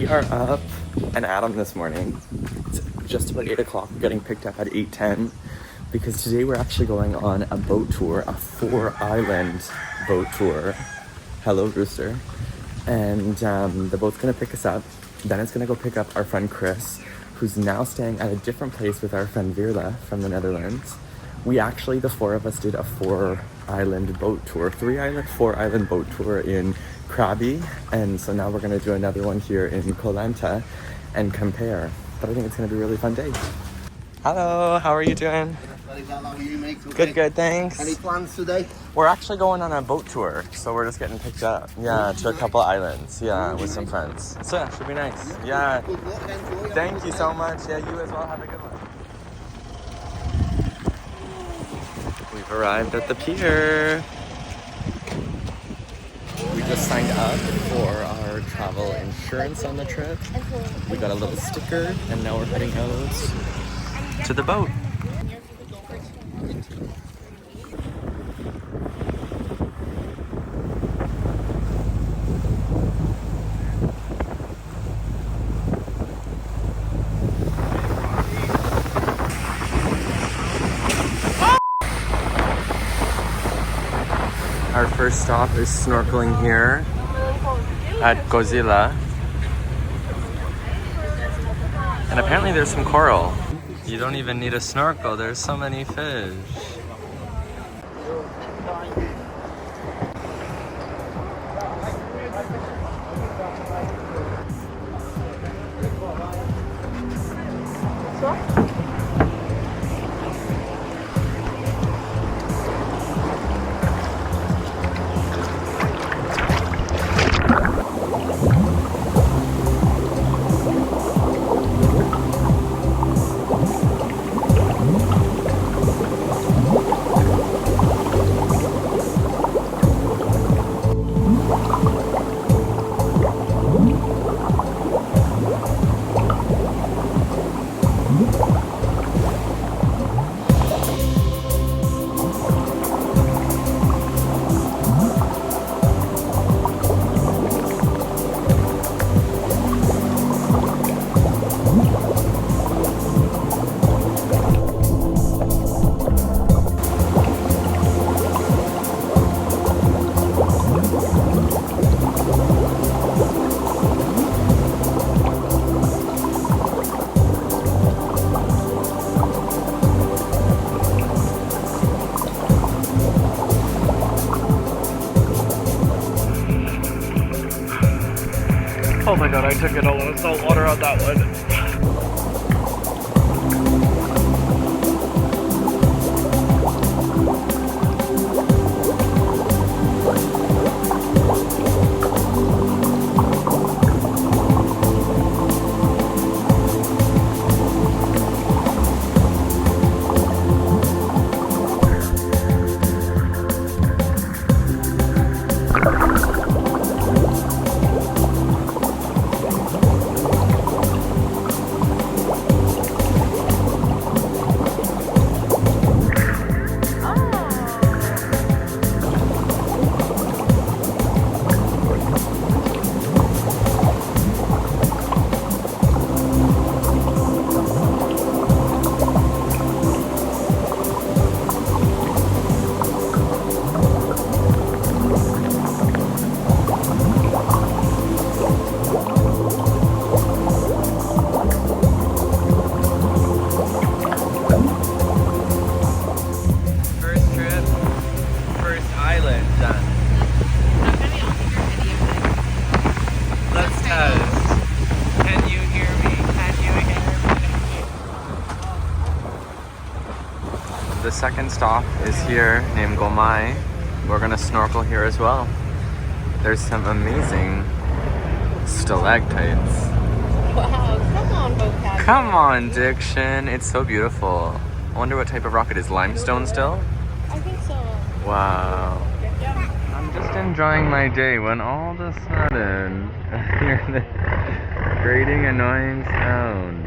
are up and at 'em this morning. It's just about 8 o'clock. We're getting picked up at 8:10 because today we're actually going on a boat tour, a 4-island boat tour. Hello, Rooster. And the boat's gonna pick us up. Then it's gonna go pick up our friend Chris, who's now staying at a different place with our friend Virla from the Netherlands. We actually, the four of us, did a 4-island boat tour, 4-island boat tour in Krabi, and so now we're gonna do another one here in Koh Lanta and compare. But I think it's gonna be a really fun day. Hello, how are you doing? How are you, mate? Okay. Good, thanks. Any plans today? We're actually going on a boat tour, so we're just getting picked up. Yeah, to a couple islands. Yeah, with some friends. So yeah, should be nice. Yeah. Good luck, enjoy. Thank you so much. Yeah, you as well. Have a good one. We've arrived at the pier. We just signed up for our travel insurance on the trip. We got a little sticker, and now we're heading out to the boat. Our first stop is snorkeling here at Godzilla. And apparently there's some coral. You don't even need a snorkel, there's so many fish. Oh my god, I took in a lot of salt water on that one. The second stop is here named Gomai. We're gonna snorkel here as well. There's some amazing stalactites. Wow, come on, vocabulary. Come on, diction. It's so beautiful. I wonder what type of rock it is. Limestone still? I think so. Wow. I'm just enjoying my day when all of a sudden I hear this grating, annoying sound.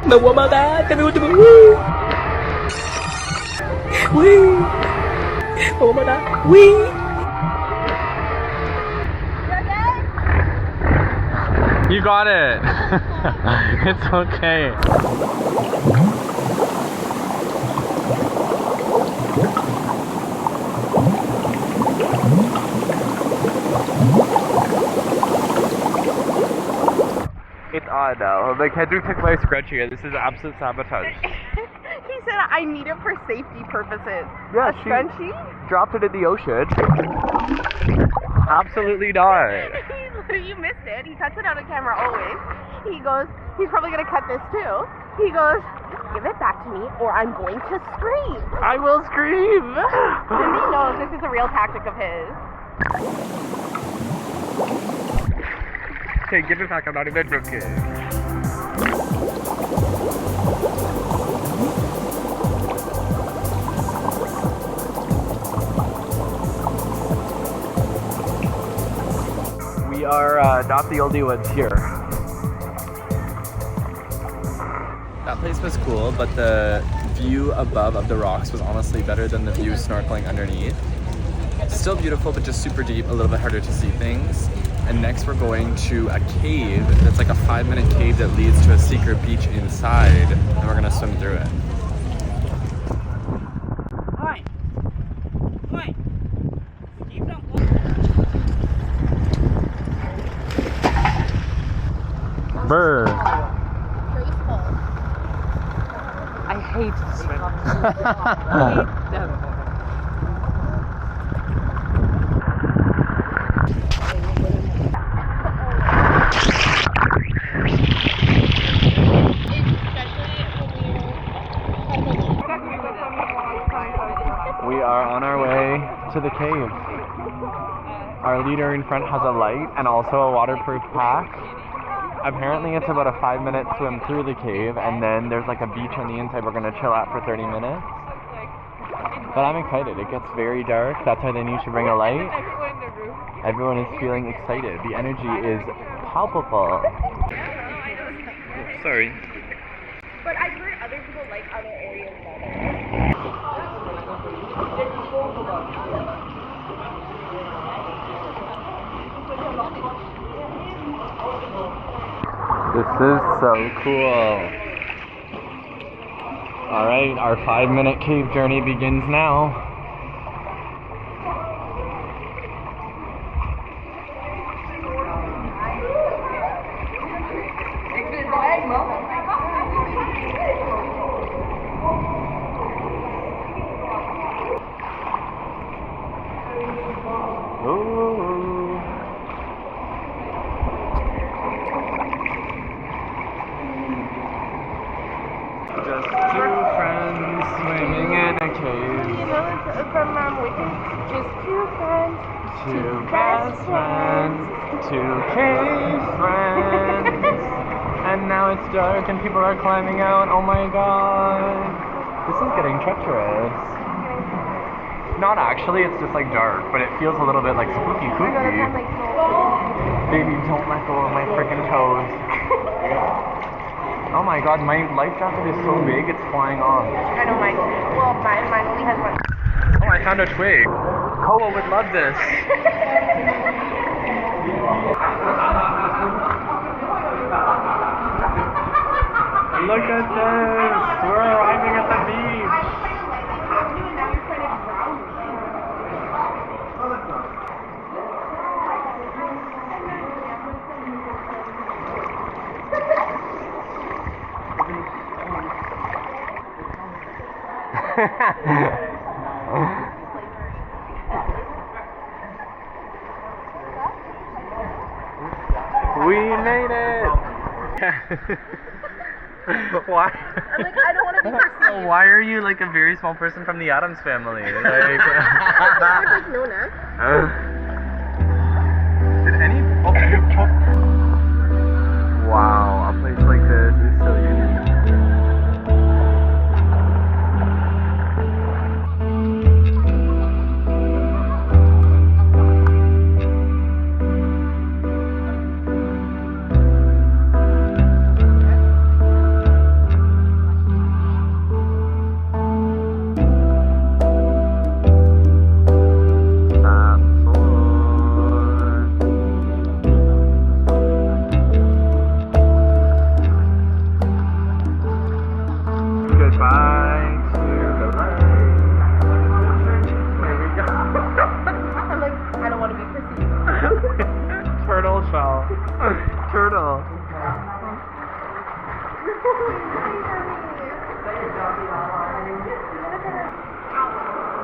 Mà qua ba ta, tao biết tao biết. Ui. Qua ba ta. Ui. You got it. It's okay. It's odd now. MacKenzie took my scrunchie. This is absolute sabotage. He said I need it for safety purposes. Yeah, a scrunchie? Dropped it in the ocean. Absolutely not. You missed it. He cuts it out of camera always. He goes, he's probably going to cut this too. He goes, give it back to me or I'm going to scream. I will scream. Cindy knows this is a real tactic of his. Okay, give it back. I'm not even joking. We are not the only ones here. That place was cool, but the view above of the rocks was honestly better than the view snorkeling underneath. Still beautiful, but just super deep, a little bit harder to see things. And next we're going to a cave that's like a 5-minute cave that leads to a secret beach inside, and we're gonna swim through it. Brr. I hate swim. I hate them. We are on our way to the cave. Our leader in front has a light and also a waterproof pack. Apparently it's about a 5-minute swim through the cave, and then there's like a beach on the inside we're gonna chill at for 30 minutes. But I'm excited. It gets very dark. That's why they need to bring a light. Everyone is feeling excited. The energy is palpable. Sorry. But I've heard other people like other areas better. This is so cool. Alright, our 5-minute cave journey begins now. Just two friends swimming in a cave. You know, it's from Wicked. Just two friends. Two best friends. Two cave friends. And now it's dark and people are climbing out. Oh my god. This is getting treacherous. Not actually, it's just like dark, but it feels a little bit like spooky kooky. Baby, don't let go of my freaking toes. Oh my god, my life jacket is so big, it's flying off. I know mine. Well, mine only has one. Oh, I found a twig. Koa would love this. Look at this. We're arriving at the beach. We made it! Why? I'm like, I don't want to be perceived. Why are you like a very small person from the Addams family? Like, Like Nona. did any? Wow, a place like this is so unique. Absolutely.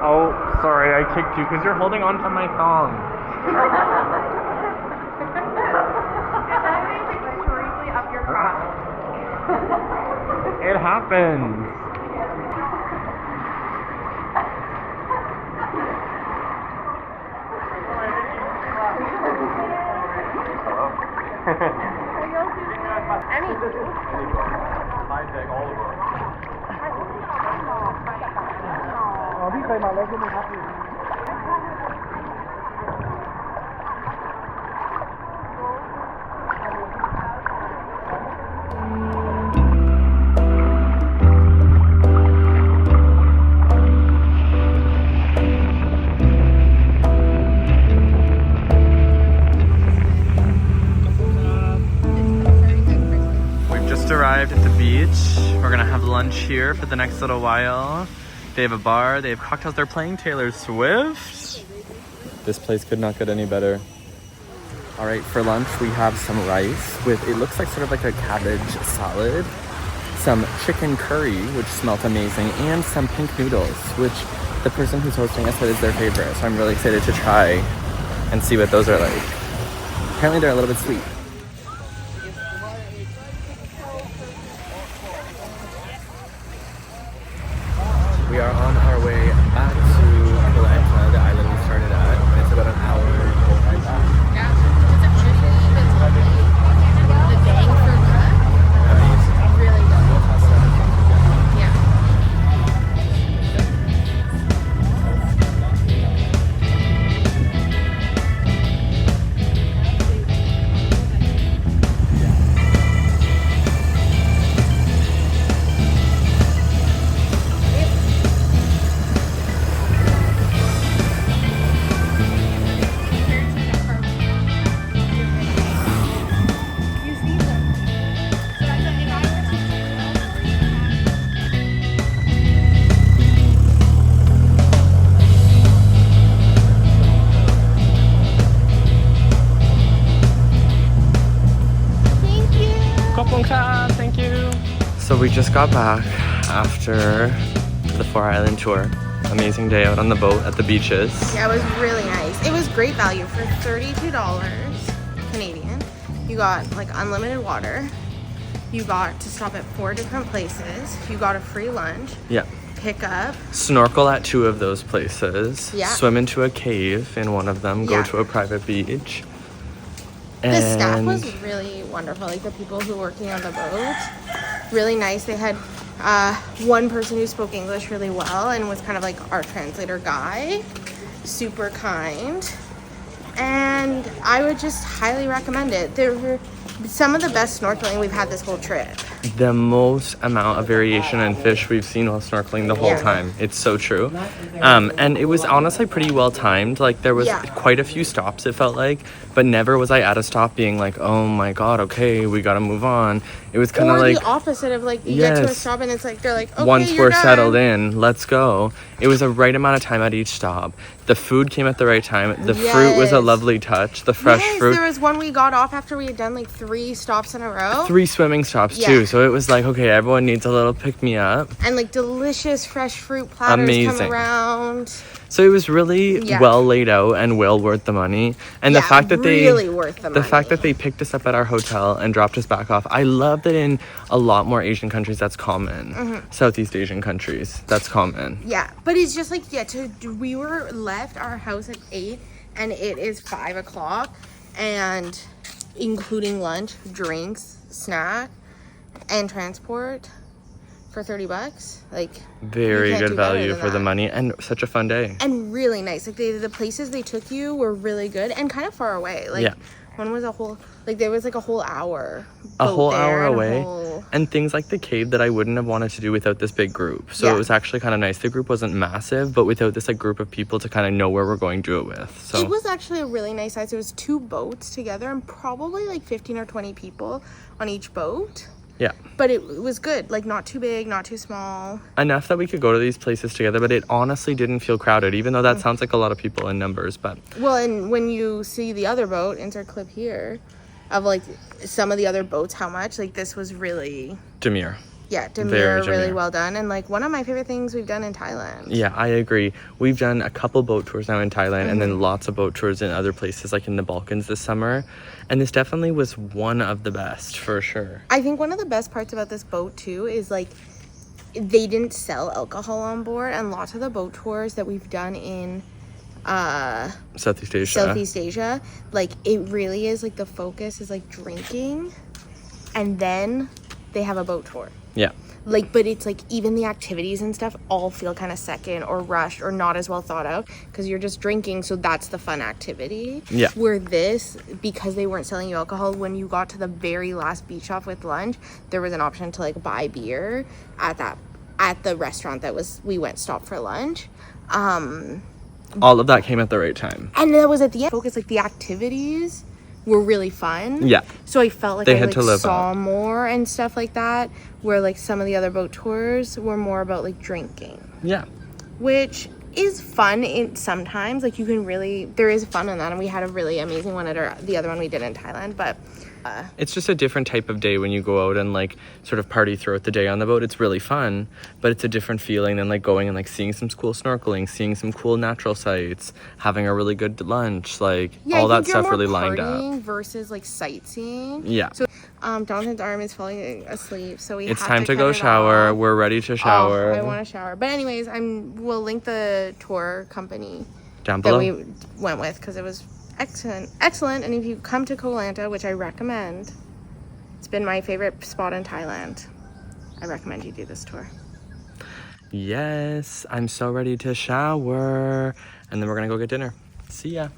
Oh, sorry, I kicked you because you're holding on to my thong. extremely up your crotch. It happens. Arrived at the beach. We're gonna have lunch here for the next little while. They have a bar, they have cocktails, they're playing Taylor Swift. This place could not get any better. All right, for lunch we have some rice with, it looks like sort of like a cabbage salad, some chicken curry, which smelled amazing, and some pink noodles, which the person who's hosting us said is their favorite. So I'm really excited to try and see what those are like. Apparently they're a little bit sweet. We are on our way back to Lanta, the island we started at, and it's about an hour boat ride back. Yeah, it's actually the bang for buck. Amazing. Really good. We'll toss that in. Yeah. Thank you. So we just got back after the 4-island tour. Amazing day out on the boat at the beaches. Yeah, it was really nice. It was great value for $32 Canadian. You got like unlimited water. You got to stop at 4 different places. You got a free lunch. Yeah. Pick up. Snorkel at 2 of those places. Yeah. Swim into a cave in one of them. Go Yeah. to a private beach. The staff was really wonderful. Like the people who were working on the boat, really nice. They had one person who spoke English really well and was kind of like our translator guy. Super kind. And I would just highly recommend it. There were some of the best snorkeling we've had this whole trip. The most amount of variation in fish we've seen while snorkeling the whole Yeah. time. It's so true. And it was honestly pretty well timed. Like there was Yeah. quite a few stops, it felt like, but never was I at a stop being like, oh my God, okay, we gotta move on. It was kind of Or like, the opposite of like, you get to a Yes. stop and it's like, they're like, okay, once you're we're done. settled in, let's go. It was a right amount of time at each stop. The food came at the right time. The fruit was a Yes. lovely touch. The fresh Yes, fruit. there was one we got off after we had done like 3 stops in a row. 3 swimming stops Yeah. too. So it was like, okay, everyone needs a little pick me up. And like delicious fresh fruit platters Amazing. come around. So it was really Yeah. well laid out and well worth the money. And Yeah, the fact that really worth the the fact money. that they picked us up at our hotel and dropped us back off. I love that in a lot more Asian countries that's common. Mm-hmm. Southeast Asian countries, that's common. Yeah, but it's just like, yeah, we were left our house at 8 and it is 5 o'clock, and including lunch, drinks, snack, and transport for $30. Like, Very you can't good do better value than for the that. money and such a fun day. And really nice. Like the places they took you were really good and kind of far away. Like Yeah. one was there was like a whole hour. A boat whole there hour and a away. whole- And things like the cave that I wouldn't have wanted to do without this big group. So Yeah. it was actually kind of nice. The group wasn't massive, but without this like group of people to kind of know where we're going to do it with. So It was actually a really nice size. It was 2 boats together and probably like 15 or 20 people on each boat. yeah. But it was good. Like not too big, not too small. Enough that we could go to these places together, but it honestly didn't feel crowded, even though Mm. that sounds like a lot of people in numbers. But Well, and when you see the other boat, insert clip here, of like some of the other boats how much. Like this was really Demure. Yeah, Very demure, really demure. well done, and like one of my favorite things we've done in Thailand. Yeah, I agree. We've done a couple boat tours now in Thailand, and then lots of boat tours in other places like in the Balkans this summer, and this definitely was one of the best for sure. I think one of the best parts about this boat too is like they didn't sell alcohol on board, and lots of the boat tours that we've done in Southeast Asia, like it really is like the focus is like drinking, and then they have a boat tour. Yeah. Like, but it's like even the activities and stuff all feel kind of second or rushed or not as well thought out because you're just drinking, so that's the fun activity. Yeah. Where this, because they weren't selling you alcohol, when you got to the very last beach off with lunch, there was an option to like buy beer at the restaurant we went stop for lunch. All of that came at the right time. And that was at the end. Focus, like the activities were really fun. Yeah. So I felt like They I had like to live saw up. more and stuff like that, where like some of the other boat tours were more about like drinking, Yeah. which is fun in sometimes. Like you can really, there is fun in that, and we had a really amazing one at the other one we did in Thailand, but It's just a different type of day when you go out and like sort of party throughout the day on the boat. It's really fun, but it's a different feeling than like going and like seeing some cool snorkeling, seeing some cool natural sights, having a really good lunch, like yeah, all I that think you're stuff more really lined up. partying versus like sightseeing. Yeah. So Jonathan's arm is falling asleep, so It's have time to go cut it shower. off. We're ready to shower. I want to shower. But anyways, we'll link the tour company Down that below. we went with because it was excellent. And if you come to Koh Lanta, which I recommend, it's been my favorite spot in Thailand, I recommend you do this tour. Yes, I'm so ready to shower. And then we're gonna go get dinner. See ya.